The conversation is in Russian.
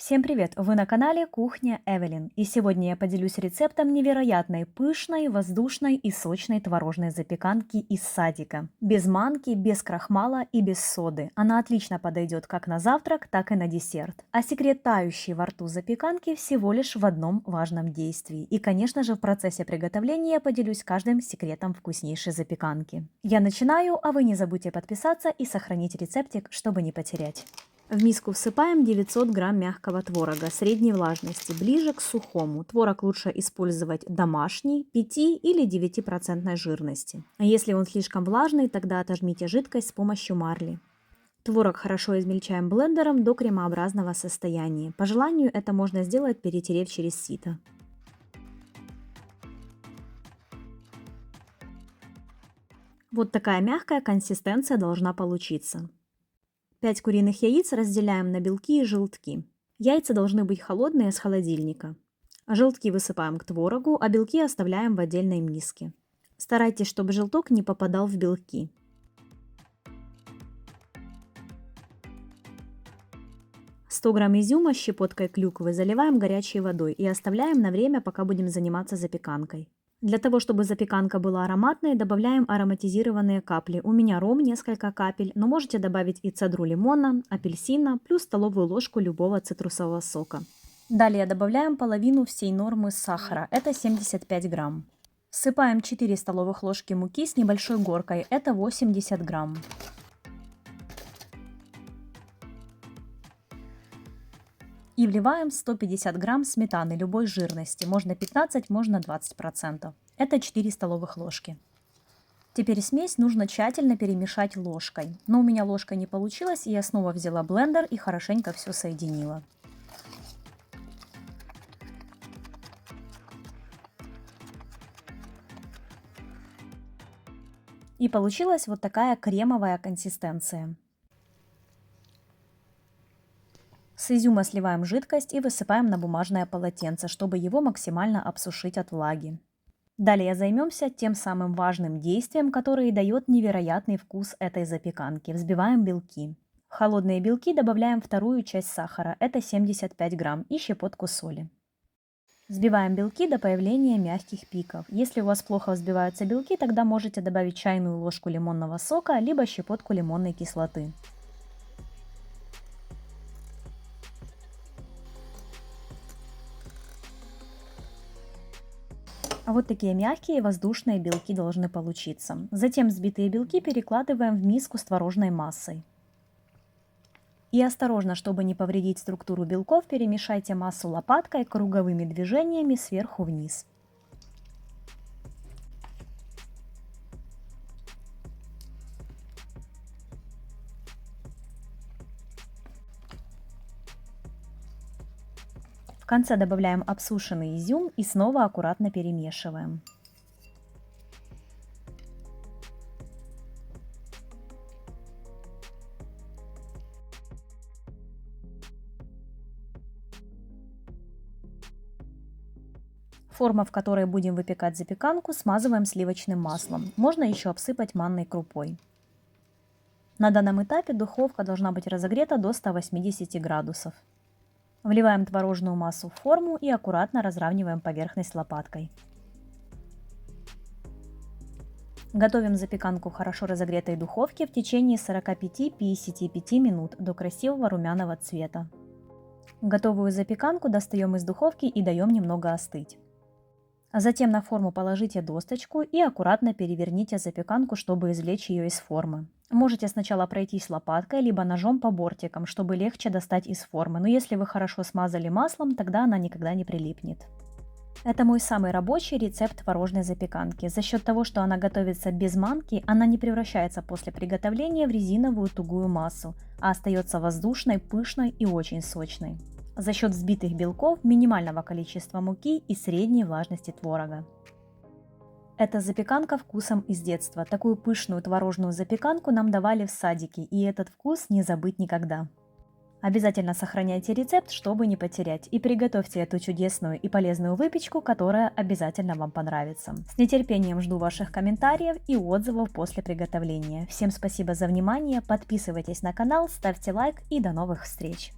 Всем привет! Вы на канале Кухня Эвелин. И сегодня я поделюсь рецептом невероятной пышной, воздушной и сочной творожной запеканки из садика. Без манки, без крахмала и без соды. Она отлично подойдет как на завтрак, так и на десерт. А секрет тающей во рту запеканки всего лишь в одном важном действии. И, конечно же, в процессе приготовления я поделюсь каждым секретом вкуснейшей запеканки. Я начинаю, а вы не забудьте подписаться и сохранить рецептик, чтобы не потерять. В миску всыпаем 900 грамм мягкого творога средней влажности, ближе к сухому. Творог лучше использовать домашний, 5 или 9% жирности. А если он слишком влажный, тогда отожмите жидкость с помощью марли. Творог хорошо измельчаем блендером до кремообразного состояния. По желанию это можно сделать, перетерев через сито. Вот такая мягкая консистенция должна получиться. 5 куриных яиц разделяем на белки и желтки. Яйца должны быть холодные с холодильника. Желтки высыпаем к творогу, а белки оставляем в отдельной миске. Старайтесь, чтобы желток не попадал в белки. «100 грамм изюма с щепоткой клюквы заливаем горячей водой и оставляем на время, пока будем заниматься запеканкой. Для того, чтобы запеканка была ароматной, добавляем ароматизированные капли. У меня ром, несколько капель, но можете добавить и цедру лимона, апельсина, плюс столовую ложку любого цитрусового сока. Далее добавляем половину всей нормы сахара, это 75 грамм. Всыпаем 4 столовых ложки муки с небольшой горкой, это 80 грамм. И вливаем 150 грамм сметаны любой жирности, можно 15, можно 20%. Это 4 столовых ложки. Теперь смесь нужно тщательно перемешать ложкой. Но у меня ложкой не получилось, и я снова взяла блендер и хорошенько все соединила. И получилась вот такая кремовая консистенция. С изюма сливаем жидкость и высыпаем на бумажное полотенце, чтобы его максимально обсушить от влаги. Далее займемся тем самым важным действием, которое дает невероятный вкус этой запеканки. Взбиваем белки. В холодные белки добавляем вторую часть сахара, это 75 грамм, и щепотку соли. Взбиваем белки до появления мягких пиков. Если у вас плохо взбиваются белки, тогда можете добавить чайную ложку лимонного сока, либо щепотку лимонной кислоты. Вот такие мягкие и воздушные белки должны получиться. Затем взбитые белки перекладываем в миску с творожной массой. И осторожно, чтобы не повредить структуру белков, перемешайте массу лопаткой круговыми движениями сверху вниз. В конце добавляем обсушенный изюм и снова аккуратно перемешиваем. Форма, в которой будем выпекать запеканку, смазываем сливочным маслом. Можно еще обсыпать манной крупой. На данном этапе духовка должна быть разогрета до 180 градусов. Вливаем творожную массу в форму и аккуратно разравниваем поверхность лопаткой. Готовим запеканку в хорошо разогретой духовке в течение 45-55 минут до красивого румяного цвета. Готовую запеканку достаем из духовки и даем немного остыть. А затем на форму положите досточку и аккуратно переверните запеканку, чтобы извлечь ее из формы. Можете сначала пройтись лопаткой, либо ножом по бортикам, чтобы легче достать из формы. Но если вы хорошо смазали маслом, тогда она никогда не прилипнет. Это мой самый рабочий рецепт творожной запеканки. За счет того, что она готовится без манки, она не превращается после приготовления в резиновую тугую массу, а остается воздушной, пышной и очень сочной. За счет взбитых белков, минимального количества муки и средней влажности творога. Это запеканка вкусом из детства. Такую пышную творожную запеканку нам давали в садике, и этот вкус не забыть никогда. Обязательно сохраняйте рецепт, чтобы не потерять, и приготовьте эту чудесную и полезную выпечку, которая обязательно вам понравится. С нетерпением жду ваших комментариев и отзывов после приготовления. Всем спасибо за внимание, подписывайтесь на канал, ставьте лайк и до новых встреч!